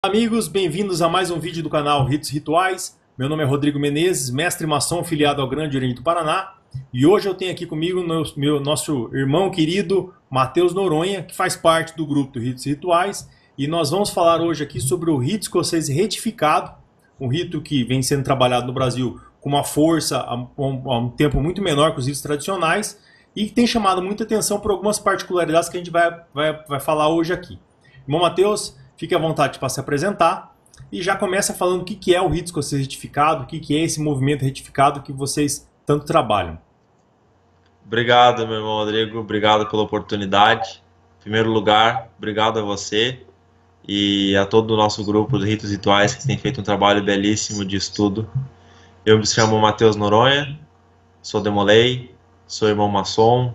Amigos, bem-vindos a mais um vídeo do canal Ritos Rituais. Meu nome é Rodrigo Menezes, mestre maçom filiado ao Grande Oriente do Paraná. E hoje eu tenho aqui comigo nosso irmão querido Matheus Noronha, que faz parte do grupo do Ritos Rituais. E nós vamos falar hoje aqui sobre o rito escocês retificado, um rito que vem sendo trabalhado no Brasil com uma força há um tempo muito menor que os ritos tradicionais e que tem chamado muita atenção por algumas particularidades que a gente vai falar hoje aqui. Irmão Matheus, fique à vontade para se apresentar e já começa falando o que é o rito escocês retificado, o que é esse movimento retificado que vocês tanto trabalham. Obrigado, meu irmão Rodrigo. Obrigado pela oportunidade. Em primeiro lugar, obrigado a você e a todo o nosso grupo de Ritos Rituais que tem feito um trabalho belíssimo de estudo. Eu me chamo Matheus Noronha, sou Demolei, sou irmão maçom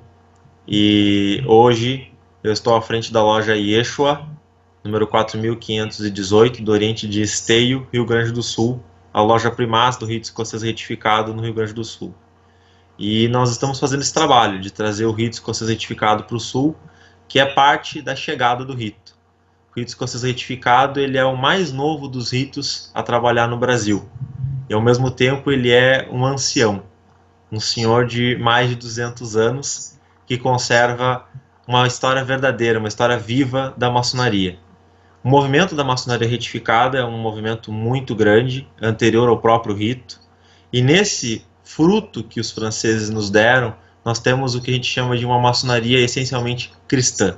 e hoje eu estou à frente da loja Yeshua, número 4518, do Oriente de Esteio, Rio Grande do Sul, a loja primaz do rito escocês retificado no Rio Grande do Sul. E nós estamos fazendo esse trabalho de trazer o rito escocês retificado para o Sul, que é parte da chegada do rito. O rito escocês retificado ele é o mais novo dos ritos a trabalhar no Brasil. E ao mesmo tempo ele é um ancião, um senhor de mais de 200 anos, que conserva uma história verdadeira, uma história viva da maçonaria. O movimento da maçonaria retificada é um movimento muito grande, anterior ao próprio rito, e nesse fruto que os franceses nos deram, nós temos o que a gente chama de uma maçonaria essencialmente cristã.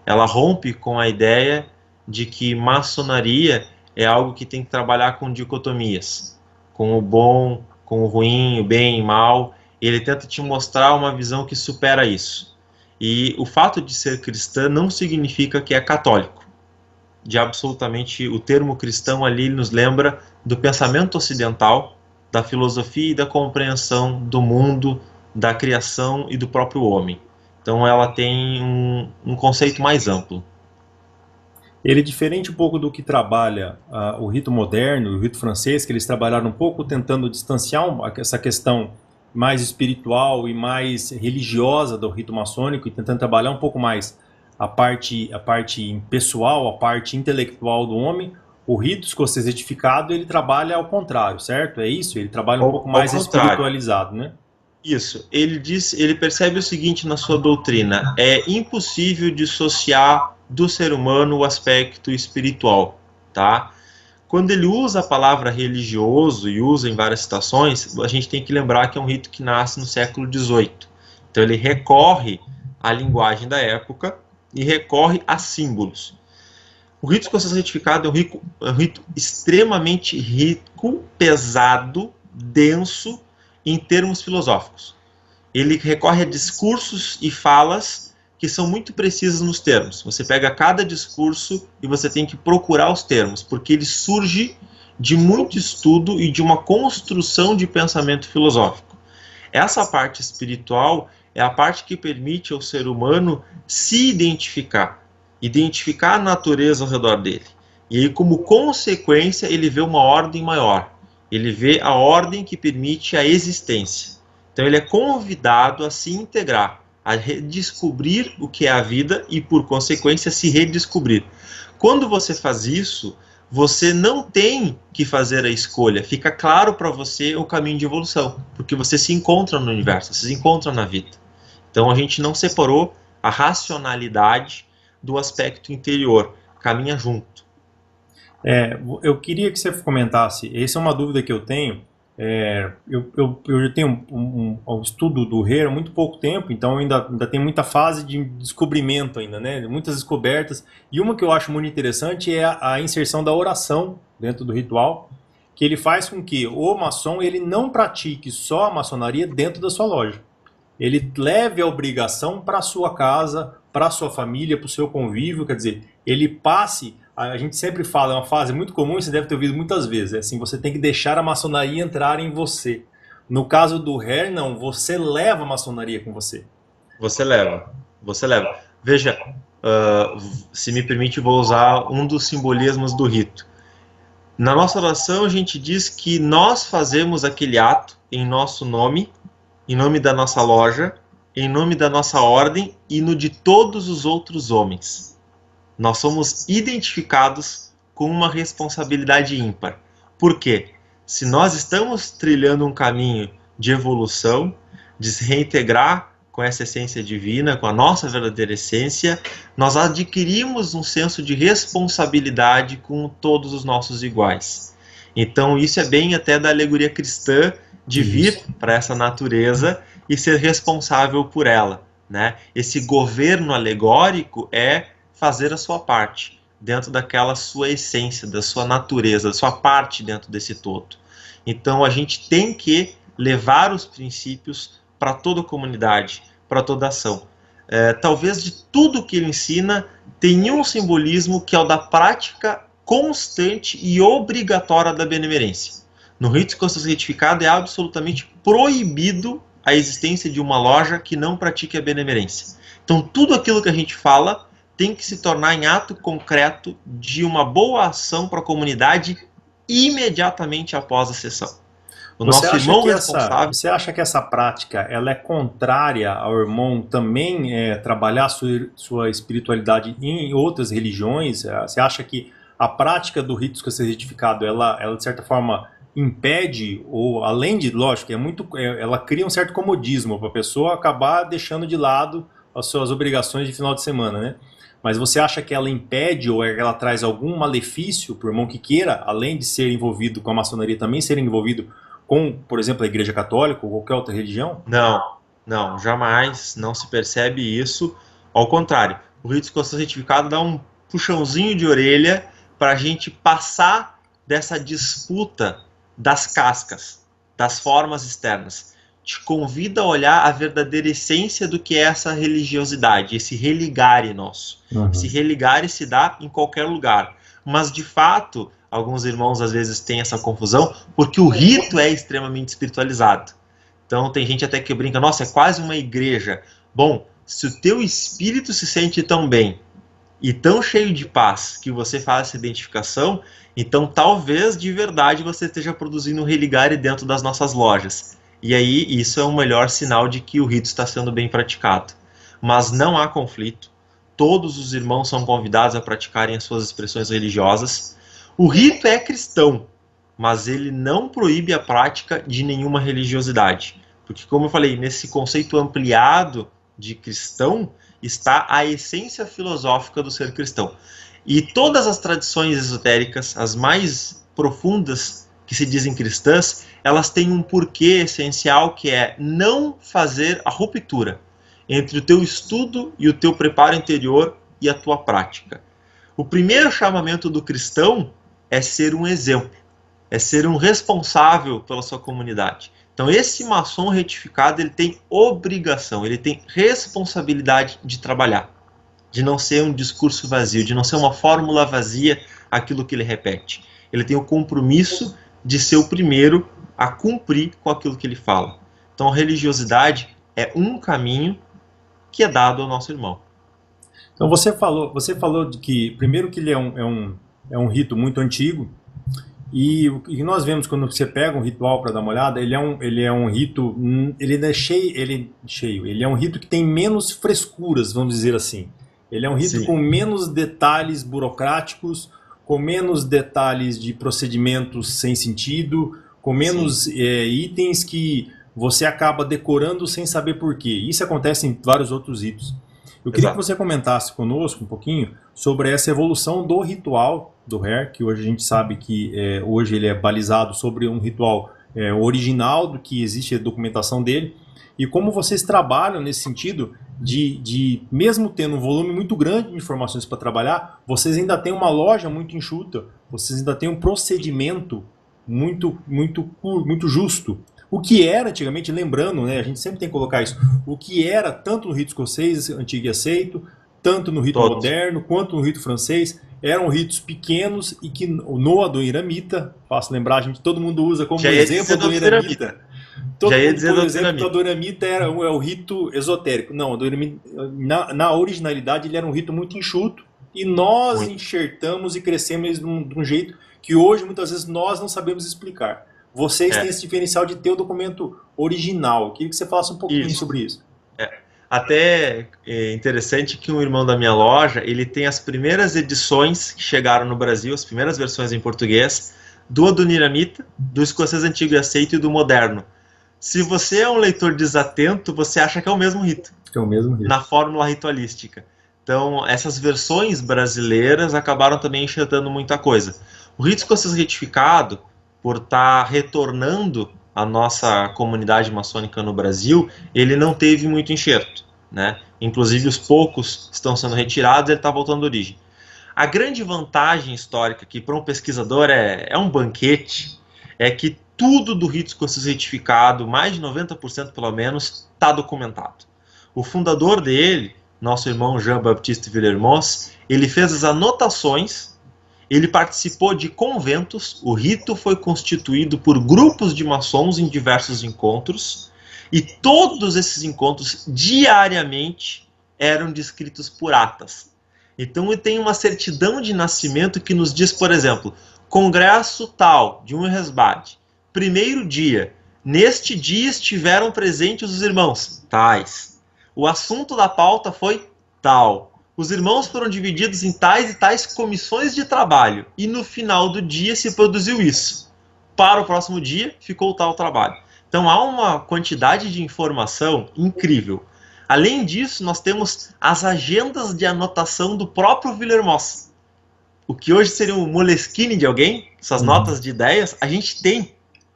Ela rompe com a ideia de que maçonaria é algo que tem que trabalhar com dicotomias, com o bom, com o ruim, o bem e o mal. Ele tenta te mostrar uma visão que supera isso. E o fato de ser cristã não significa que é católico. De absolutamente o termo cristão ali nos lembra do pensamento ocidental, da filosofia e da compreensão do mundo, da criação e do próprio homem. Então ela tem um conceito mais amplo. Ele é diferente um pouco do que trabalha o rito moderno, o rito francês, que eles trabalharam um pouco tentando distanciar essa questão mais espiritual e mais religiosa do rito maçônico e tentando trabalhar um pouco mais a parte pessoal, a parte intelectual do homem. O rito escocês retificado, ele trabalha ao contrário, certo? É isso? Ele trabalha um pouco mais espiritualizado, né? Isso. Ele percebe o seguinte na sua doutrina: é impossível dissociar do ser humano o aspecto espiritual, tá? Quando ele usa a palavra religioso e usa em várias citações, a gente tem que lembrar que é um rito que nasce no século XVIII. Então ele recorre à linguagem da época e recorre a símbolos. O rito escocês retificado é um rito extremamente rico, pesado, denso em termos filosóficos. Ele recorre a discursos e falas que são muito precisas nos termos. Você pega cada discurso e você tem que procurar os termos, porque ele surge de muito estudo e de uma construção de pensamento filosófico. Essa parte espiritual é a parte que permite ao ser humano se identificar a natureza ao redor dele. E aí, como consequência, ele vê uma ordem maior. Ele vê a ordem que permite a existência. Então ele é convidado a se integrar, a redescobrir o que é a vida e, por consequência, se redescobrir. Quando você faz isso, você não tem que fazer a escolha. Fica claro para você o caminho de evolução, porque você se encontra no universo, você se encontra na vida. Então a gente não separou a racionalidade do aspecto interior, caminha junto. Eu queria que você comentasse, essa é uma dúvida que eu tenho. Eu tenho um estudo do Reiro há muito pouco tempo, então ainda tem muita fase de descobrimento ainda, né? Muitas descobertas. E uma que eu acho muito interessante é a inserção da oração dentro do ritual, que ele faz com que o maçom ele não pratique só a maçonaria dentro da sua loja. Ele leve a obrigação para a sua casa, para a sua família, para o seu convívio, quer dizer, ele passe. A gente sempre fala, é uma frase muito comum e você deve ter ouvido muitas vezes, é assim, você tem que deixar a maçonaria entrar em você. No caso do Hair, não, você leva a maçonaria com você. Você leva. Veja, se me permite, vou usar um dos simbolismos do rito. Na nossa oração, a gente diz que nós fazemos aquele ato em nosso nome, em nome da nossa loja, em nome da nossa ordem e no de todos os outros homens. Nós somos identificados com uma responsabilidade ímpar. Por quê? Se nós estamos trilhando um caminho de evolução, de se reintegrar com essa essência divina, com a nossa verdadeira essência, nós adquirimos um senso de responsabilidade com todos os nossos iguais. Então isso é bem até da alegoria cristã, de vir para essa natureza e ser responsável por ela, né? Esse governo alegórico é fazer a sua parte, dentro daquela sua essência, da sua natureza, da sua parte dentro desse todo. Então a gente tem que levar os princípios para toda a comunidade, para toda a ação. Talvez de tudo que ele ensina, tem um simbolismo que é o da prática constante e obrigatória da benemerência. No rito escocês retificado é absolutamente proibido a existência de uma loja que não pratique a benemerência. Então tudo aquilo que a gente fala tem que se tornar em ato concreto de uma boa ação para a comunidade imediatamente após a sessão. Você acha que essa prática ela é contrária ao irmão também trabalhar sua espiritualidade em outras religiões? Você acha que a prática do rito escocês retificado ela de certa forma impede, ou além de, lógico, ela cria um certo comodismo para a pessoa acabar deixando de lado as suas obrigações de final de semana, né? Mas você acha que ela impede ou ela traz algum malefício para o irmão que queira, além de ser envolvido com a maçonaria, também ser envolvido com, por exemplo, a Igreja Católica ou qualquer outra religião? Não, jamais, não se percebe isso. Ao contrário, o rito escocês retificado dá um puxãozinho de orelha para a gente passar dessa disputa das cascas, das formas externas. Te convida a olhar a verdadeira essência do que é essa religiosidade, esse religare nosso. Esse religare se dá em qualquer lugar. Mas, de fato, alguns irmãos às vezes têm essa confusão, porque o rito é extremamente espiritualizado. Então, tem gente até que brinca, nossa, é quase uma igreja. Bom, se o teu espírito se sente tão bem e tão cheio de paz que você faz essa identificação, então talvez de verdade você esteja produzindo um religare dentro das nossas lojas. E aí isso é o melhor sinal de que o rito está sendo bem praticado. Mas não há conflito. Todos os irmãos são convidados a praticarem as suas expressões religiosas. O rito é cristão, mas ele não proíbe a prática de nenhuma religiosidade. Porque, como eu falei, nesse conceito ampliado de cristão está a essência filosófica do ser cristão. E todas as tradições esotéricas, as mais profundas que se dizem cristãs, elas têm um porquê essencial que é não fazer a ruptura entre o teu estudo e o teu preparo interior e a tua prática. O primeiro chamamento do cristão é ser um exemplo, é ser um responsável pela sua comunidade. Então esse maçom retificado ele tem obrigação, ele tem responsabilidade de trabalhar, de não ser um discurso vazio, de não ser uma fórmula vazia aquilo que ele repete. Ele tem o compromisso de ser o primeiro a cumprir com aquilo que ele fala. Então a religiosidade é um caminho que é dado ao nosso irmão. Então você falou de que, primeiro que ele é um rito muito antigo, e o que nós vemos quando você pega um ritual para dar uma olhada, ele é um rito, ele é cheio, ele é um rito que tem menos frescuras, vamos dizer assim. Ele é um rito com menos detalhes burocráticos, com menos detalhes de procedimentos sem sentido, com menos itens que você acaba decorando sem saber porquê. Isso acontece em vários outros ritos. Eu queria que você comentasse conosco um pouquinho sobre essa evolução do ritual do Hare, que hoje a gente sabe que hoje ele é balizado sobre um ritual original, do que existe a documentação dele, e como vocês trabalham nesse sentido de mesmo tendo um volume muito grande de informações para trabalhar, vocês ainda têm uma loja muito enxuta, vocês ainda têm um procedimento muito justo. O que era antigamente, lembrando, né, a gente sempre tem que colocar isso, o que era tanto no rito escocês, antigo e aceito, tanto no rito moderno, quanto no rito francês, eram ritos pequenos e que no Adoniramita, faço lembrar, todo mundo usa como exemplo do Adoniramita. Todo mundo, por exemplo, que o Adoniramita é o rito esotérico. Não, na originalidade ele era um rito muito enxuto e nós enxertamos e crescemos de um jeito que hoje muitas vezes nós não sabemos explicar. Vocês têm esse diferencial de ter o documento original. Eu queria que você falasse um pouquinho sobre isso. Até é interessante que um irmão da minha loja, ele tem as primeiras edições que chegaram no Brasil, as primeiras versões em português, do Adoniramita, do Escocês Antigo e Aceito e do Moderno. Se você é um leitor desatento, você acha que é o mesmo rito. É o mesmo rito. Na fórmula ritualística. Então, essas versões brasileiras acabaram também enxertando muita coisa. O rito escocês retificado, por estar retornando a nossa comunidade maçônica no Brasil, ele não teve muito enxerto, né? Inclusive os poucos estão sendo retirados, ele está voltando à origem. A grande vantagem histórica que para um pesquisador é um banquete, é que tudo do rito escocês retificado, mais de 90% pelo menos, está documentado. O fundador dele, nosso irmão Jean-Baptiste Villermoz, ele fez as anotações. Ele participou de conventos, o rito foi constituído por grupos de maçons em diversos encontros, e todos esses encontros, diariamente, eram descritos por atas. Então ele tem uma certidão de nascimento que nos diz, por exemplo, congresso tal, de Unresbad, primeiro dia, neste dia estiveram presentes os irmãos, tais. O assunto da pauta foi tal. Os irmãos foram divididos em tais e tais comissões de trabalho. E no final do dia se produziu isso. Para o próximo dia ficou tal trabalho. Então há uma quantidade de informação incrível. Além disso, nós temos as agendas de anotação do próprio Villermoz. O que hoje seria um Moleskine de alguém, essas notas de ideias, a gente tem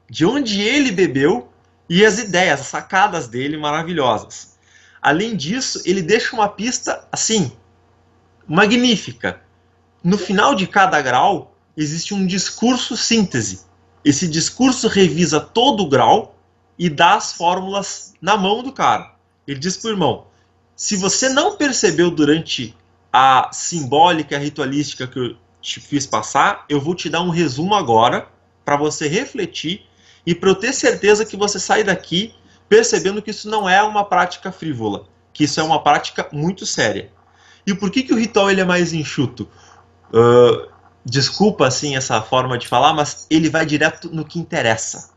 de onde ele bebeu e as ideias, as sacadas dele maravilhosas. Além disso, ele deixa uma pista assim, magnífica. No final de cada grau, existe um discurso síntese. Esse discurso revisa todo o grau e dá as fórmulas na mão do cara. Ele diz para o irmão, se você não percebeu durante a simbólica, a ritualística que eu te fiz passar, eu vou te dar um resumo agora para você refletir e para eu ter certeza que você sai daqui percebendo que isso não é uma prática frívola, que isso é uma prática muito séria. E por que o ritual ele é mais enxuto? Desculpa assim essa forma de falar, mas ele vai direto no que interessa.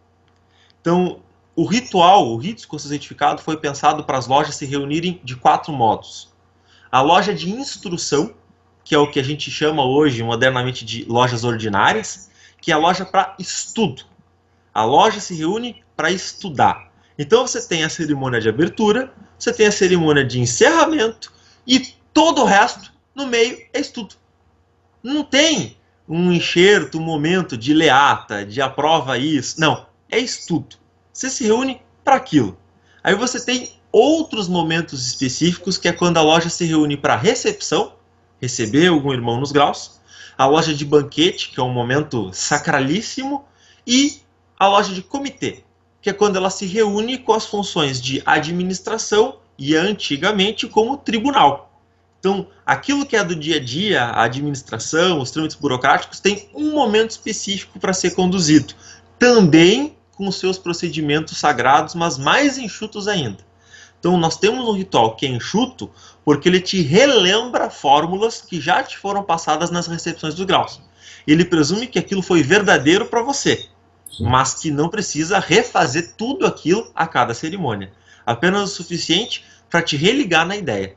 Então, o ritual, o rito escocês retificado, foi pensado para as lojas se reunirem de 4 modos. A loja de instrução, que é o que a gente chama hoje modernamente de lojas ordinárias, que é a loja para estudo. A loja se reúne para estudar. Então você tem a cerimônia de abertura, você tem a cerimônia de encerramento e todo o resto no meio é estudo. Não tem um enxerto, um momento de leata, de aprova isso. Não, é estudo. Você se reúne para aquilo. Aí você tem outros momentos específicos, que é quando a loja se reúne para recepção, receber algum irmão nos graus, a loja de banquete, que é um momento sacralíssimo, e a loja de comitê, que é quando ela se reúne com as funções de administração e antigamente como tribunal. Então, aquilo que é do dia a dia, a administração, os trâmites burocráticos, tem um momento específico para ser conduzido. Também com seus procedimentos sagrados, mas mais enxutos ainda. Então, nós temos um ritual que é enxuto porque ele te relembra fórmulas que já te foram passadas nas recepções dos graus. Ele presume que aquilo foi verdadeiro para você, mas que não precisa refazer tudo aquilo a cada cerimônia. Apenas o suficiente para te religar na ideia,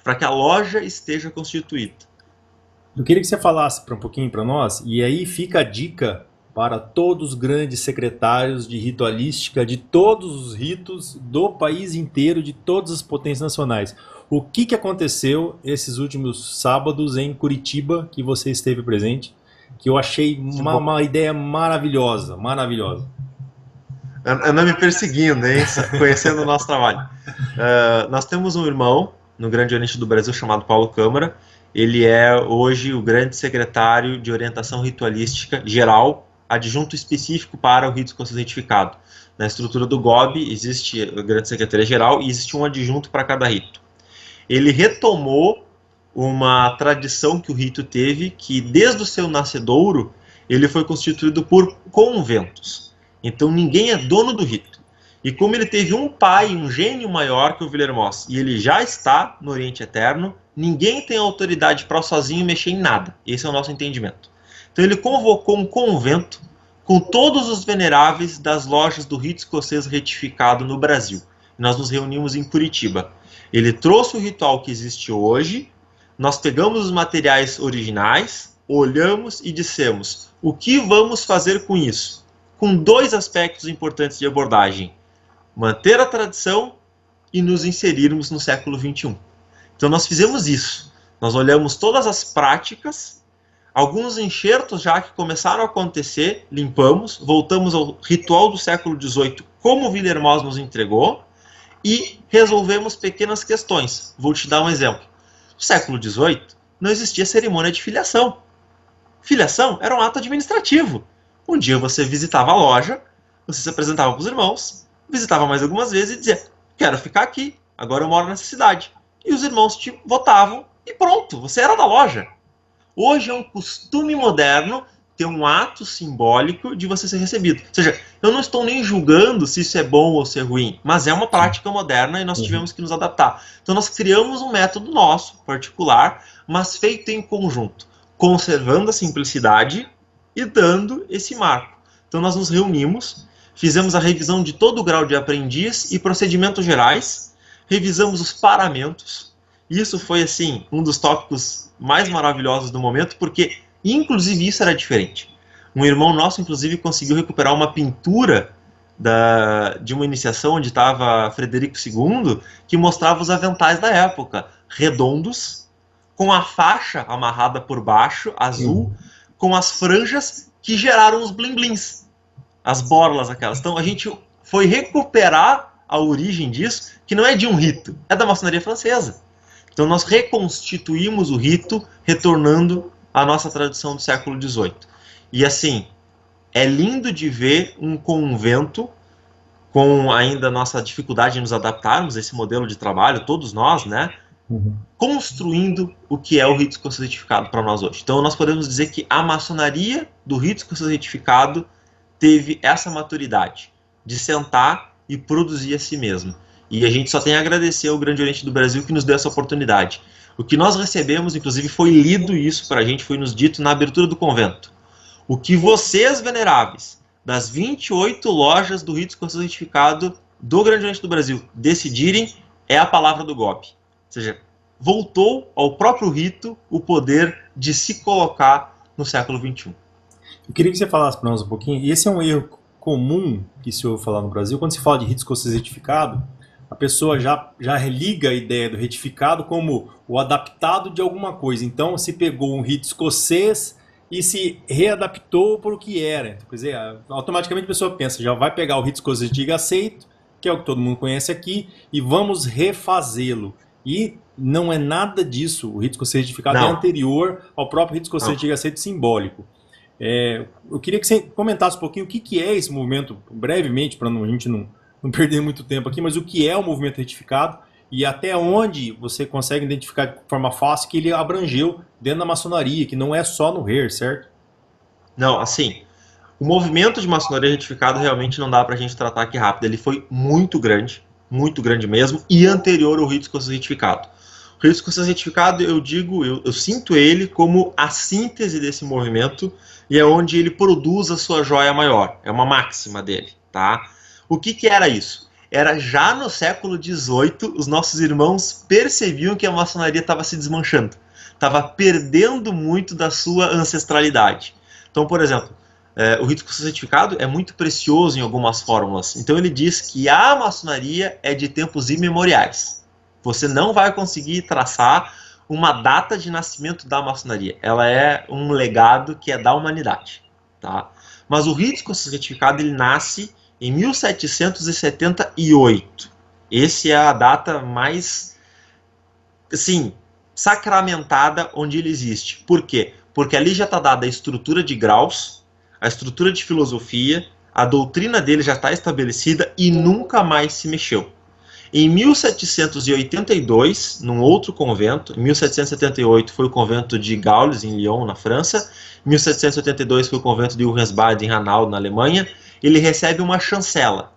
para que a loja esteja constituída. Eu queria que você falasse um pouquinho para nós, e aí fica a dica para todos os grandes secretários de ritualística de todos os ritos do país inteiro, de todas as potências nacionais. O que aconteceu esses últimos sábados em Curitiba, que você esteve presente, que eu achei uma ideia maravilhosa, maravilhosa. Anda me perseguindo, hein? Conhecendo o nosso trabalho. Nós temos um irmão no Grande Oriente do Brasil chamado Paulo Câmara. Ele é hoje o grande secretário de orientação ritualística geral, adjunto específico para o rito escocês retificado. Na estrutura do GOB existe a grande secretaria geral e existe um adjunto para cada rito. Ele retomou uma tradição que o rito teve, que desde o seu nascedouro ele foi constituído por conventos. Então ninguém é dono do rito. E como ele teve um pai, um gênio maior que o Villermoz, e ele já está no Oriente Eterno, ninguém tem autoridade para sozinho mexer em nada. Esse é o nosso entendimento. Então ele convocou um convento com todos os veneráveis das lojas do rito escocês retificado no Brasil. e nós nos reunimos em Curitiba. Ele trouxe o ritual que existe hoje, nós pegamos os materiais originais, olhamos e dissemos, o que vamos fazer com isso? Com 2 aspectos importantes de abordagem, manter a tradição e nos inserirmos no século XXI. Então nós fizemos isso, nós olhamos todas as práticas, alguns enxertos já que começaram a acontecer, limpamos, voltamos ao ritual do século XVIII, como o Willer Moss nos entregou, e resolvemos pequenas questões. Vou te dar um exemplo. No século XVIII, não existia cerimônia de filiação. Filiação era um ato administrativo. Um dia você visitava a loja, você se apresentava para os irmãos, visitava mais algumas vezes e dizia, quero ficar aqui, agora eu moro nessa cidade. E os irmãos te votavam e pronto, você era da loja. Hoje é um costume moderno ter um ato simbólico de você ser recebido. Ou seja, eu não estou nem julgando se isso é bom ou se é ruim, mas é uma prática moderna e nós tivemos que nos adaptar. Então nós criamos um método nosso, particular, mas feito em conjunto, conservando a simplicidade e dando esse marco. Então nós nos reunimos, fizemos a revisão de todo o grau de aprendiz e procedimentos gerais, revisamos os paramentos. Isso foi, assim, um dos tópicos mais maravilhosos do momento, porque, inclusive, isso era diferente. Um irmão nosso, inclusive, conseguiu recuperar uma pintura de uma iniciação onde estava Frederico II, que mostrava os aventais da época, redondos, com a faixa amarrada por baixo, azul, com as franjas que geraram os blim-blims, as borlas aquelas. Então, a gente foi recuperar a origem disso, que não é de um rito, é da maçonaria francesa. Então nós reconstituímos o rito, retornando à nossa tradição do século XVIII. E assim, é lindo de ver um convento, com ainda a nossa dificuldade de nos adaptarmos a esse modelo de trabalho, todos nós, né? Construindo o que é o rito escocês retificado para nós hoje. Então nós podemos dizer que a maçonaria do rito escocês retificado teve essa maturidade de sentar e produzir a si mesmo. E a gente só tem a agradecer ao Grande Oriente do Brasil que nos deu essa oportunidade. O que nós recebemos, inclusive, foi lido isso para a gente, foi nos dito na abertura do convento. O que vocês, veneráveis, das 28 lojas do rito escocês retificado do Grande Oriente do Brasil, decidirem, é a palavra do golpe. Ou seja, voltou ao próprio rito o poder de se colocar no século XXI. Eu queria que você falasse para nós um pouquinho, e esse é um erro comum que se ouve falar no Brasil, quando se fala de rito escocês retificado, a pessoa já religa a ideia do retificado como o adaptado de alguma coisa. Então, se pegou um rito escocês e se readaptou para o que era. Quer dizer, automaticamente a pessoa pensa, já vai pegar o rito escocês antigo aceito, que é o que todo mundo conhece aqui, e vamos refazê-lo. E não é nada disso. O rito escocês retificado é anterior ao próprio rito escocês antigo aceito simbólico. Eu queria que você comentasse um pouquinho o que é esse movimento, brevemente, para a gente não perder muito tempo aqui, mas o que é o movimento retificado e até onde você consegue identificar de forma fácil que ele abrangeu dentro da maçonaria, que não é só no RER, certo? Não, assim, o movimento de maçonaria retificado realmente não dá pra gente tratar aqui rápido. Ele foi muito grande mesmo, e anterior ao rito escocês retificado. O rito escocês retificado, eu sinto ele como a síntese desse movimento e é onde ele produz a sua joia maior. É uma máxima dele, tá? O que era isso? Era já no século XVIII, os nossos irmãos percebiam que a maçonaria estava se desmanchando. Estava perdendo muito da sua ancestralidade. Então, por exemplo, o rito escocês retificado é muito precioso em algumas fórmulas. Então ele diz que a maçonaria é de tempos imemoriais. Você não vai conseguir traçar uma data de nascimento da maçonaria. Ela é um legado que é da humanidade. Tá? Mas o rito escocês retificado ele nasce em 1778. Essa é a data mais, assim, sacramentada onde ele existe. Por quê? Porque ali já está dada a estrutura de graus, a estrutura de filosofia, a doutrina dele já está estabelecida e nunca mais se mexeu. Em 1782, num outro convento, em 1778 foi o convento de Gaules, em Lyon, na França, em 1782 foi o convento de Urrensbad, em Hanau, na Alemanha, ele recebe uma chancela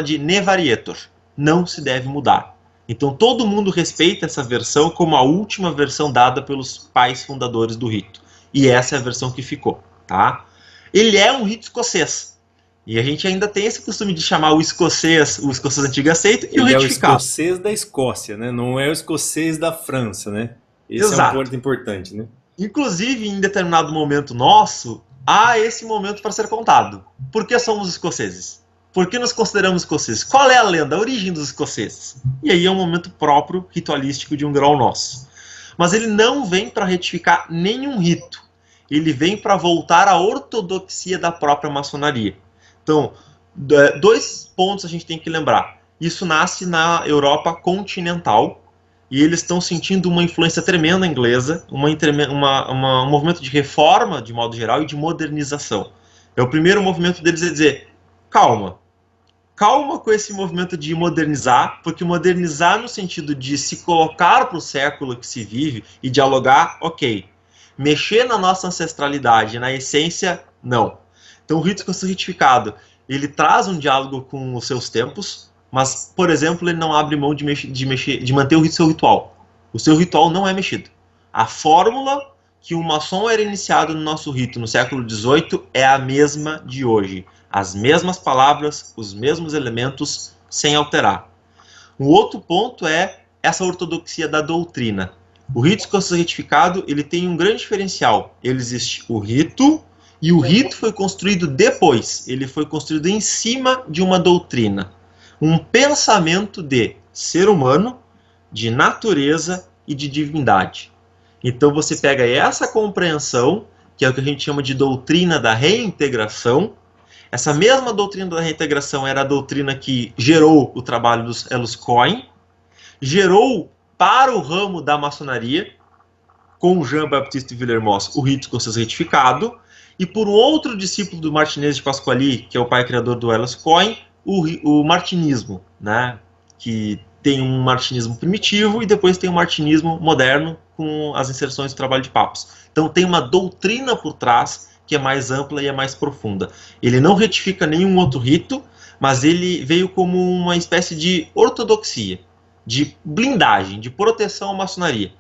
de Ne Varietor, não se deve mudar. Então todo mundo respeita essa versão como a última versão dada pelos pais fundadores do rito. E essa é a versão que ficou. Tá? Ele é um rito escocês. E a gente ainda tem esse costume de chamar o escocês antigo aceito e o Ele é o retificado. escocês da Escócia, né? Não é o escocês da França, né? Esse é um Exato. ponto importante, né? Inclusive, em determinado momento nosso, há esse momento para ser contado. Por que somos escoceses? Por que nos consideramos escoceses? Qual é a lenda, a origem dos escoceses? E aí é um momento próprio, ritualístico de um grau nosso. Mas ele não vem para retificar nenhum rito. Ele vem para voltar à ortodoxia da própria maçonaria. Então, 2 pontos a gente tem que lembrar. Isso nasce na Europa continental, e eles estão sentindo uma influência tremenda inglesa, um movimento de reforma, de modo geral, e de modernização. O primeiro movimento deles é dizer, calma com esse movimento de modernizar, porque modernizar no sentido de se colocar para o século que se vive e dialogar, ok. Mexer na nossa ancestralidade, na essência, não. Então o rito retificado, ele traz um diálogo com os seus tempos, mas, por exemplo, ele não abre mão de manter o seu ritual. O seu ritual não é mexido. A fórmula que o maçom era iniciado no nosso rito no século XVIII é a mesma de hoje. As mesmas palavras, os mesmos elementos, sem alterar. Um outro ponto é essa ortodoxia da doutrina. O rito escocês retificado, ele tem um grande diferencial. Ele existe o rito, e o rito foi construído depois. Ele foi construído em cima de uma doutrina. Um pensamento de ser humano, de natureza e de divindade. Então você pega essa compreensão, que é o que a gente chama de doutrina da reintegração. Essa mesma doutrina da reintegração era a doutrina que gerou o trabalho dos Elos Cohen, gerou para o ramo da maçonaria, com Jean-Baptiste Villermoz, o rito escocês retificado, e por um outro discípulo do Martinez de Pasquali, que é o pai criador do Elos Cohen, o martinismo, né? Que tem um martinismo primitivo e depois tem um martinismo moderno com as inserções do trabalho de papos. Então tem uma doutrina por trás que é mais ampla e é mais profunda. Ele não retifica nenhum outro rito, mas ele veio como uma espécie de ortodoxia, de blindagem, de proteção à maçonaria.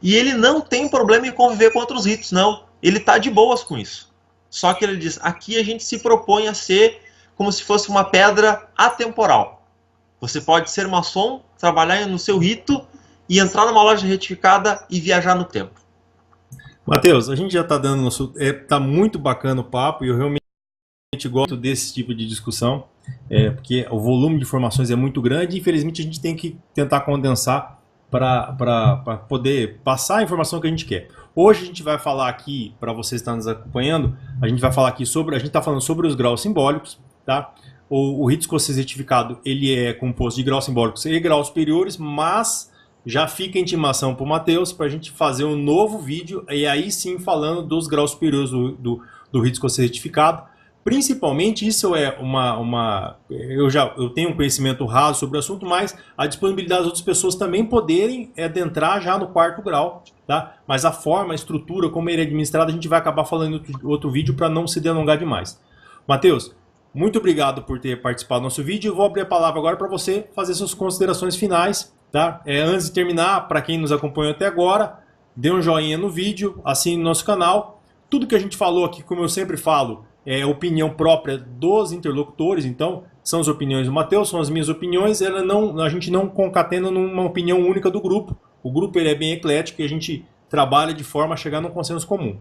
E ele não tem problema em conviver com outros ritos, não. Ele está de boas com isso. Só que ele diz, aqui a gente se propõe a ser como se fosse uma pedra atemporal. Você pode ser maçom, trabalhar no seu rito e entrar numa loja retificada e viajar no tempo. Matheus, a gente já está dando nosso... tá muito bacana o papo e eu realmente gosto desse tipo de discussão, porque o volume de informações é muito grande e infelizmente a gente tem que tentar condensar para poder passar a informação que a gente quer. Hoje a gente vai falar aqui, para vocês que estão nos acompanhando, a gente vai falar aqui sobre, a gente está falando sobre os graus simbólicos, tá? O rito escocês retificado, ele é composto de graus simbólicos e graus superiores, mas já fica a intimação para o Matheus para a gente fazer um novo vídeo, e aí sim falando dos graus superiores do rito escocês retificado. Principalmente, isso é eu tenho um conhecimento raso sobre o assunto, mas a disponibilidade das outras pessoas também poderem adentrar já no 4º grau, tá? Mas a forma, a estrutura, como ele é administrado, a gente vai acabar falando em outro vídeo para não se delongar demais. Matheus, muito obrigado por ter participado do nosso vídeo. Eu vou abrir a palavra agora para você fazer suas considerações finais, tá? Antes de terminar, para quem nos acompanhou até agora, dê um joinha no vídeo, assine no nosso canal. Tudo que a gente falou aqui, como eu sempre falo, é opinião própria dos interlocutores, então são as opiniões do Matheus, são as minhas opiniões, a gente não concatena numa opinião única do grupo. O grupo ele é bem eclético e a gente trabalha de forma a chegar num consenso comum.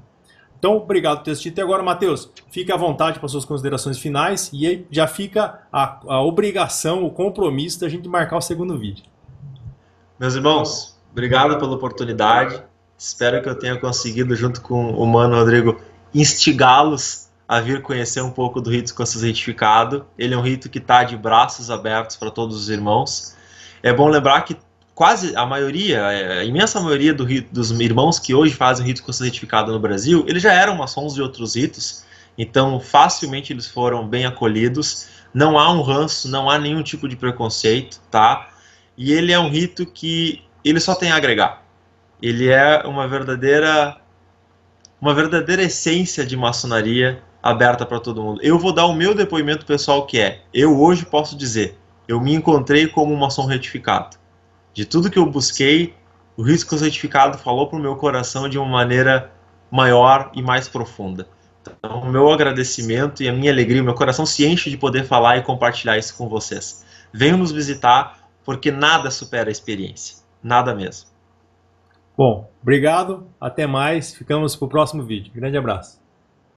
Então, obrigado por ter assistido até agora, Matheus. Fique à vontade para suas considerações finais e aí já fica a obrigação, o compromisso da gente marcar o segundo vídeo. Meus irmãos, obrigado pela oportunidade. Espero que eu tenha conseguido, junto com o Mano Rodrigo, instigá-los a vir conhecer um pouco do rito escocês retificado. Ele é um rito que está de braços abertos para todos os irmãos. É bom lembrar que quase a imensa maioria dos irmãos que hoje fazem o rito escocês retificado no Brasil, eles já eram maçons de outros ritos, então facilmente eles foram bem acolhidos. Não há um ranço, não há nenhum tipo de preconceito, tá? E ele é um rito que ele só tem a agregar. Ele é uma verdadeira essência de maçonaria aberta para todo mundo. Eu vou dar o meu depoimento pessoal, que é, eu hoje posso dizer, eu me encontrei como um maçom retificado. De tudo que eu busquei, o rito escocês retificado falou para o meu coração de uma maneira maior e mais profunda. Então, o meu agradecimento e a minha alegria, o meu coração se enche de poder falar e compartilhar isso com vocês. Venham nos visitar, porque nada supera a experiência. Nada mesmo. Bom, obrigado, até mais, ficamos para o próximo vídeo. Grande abraço.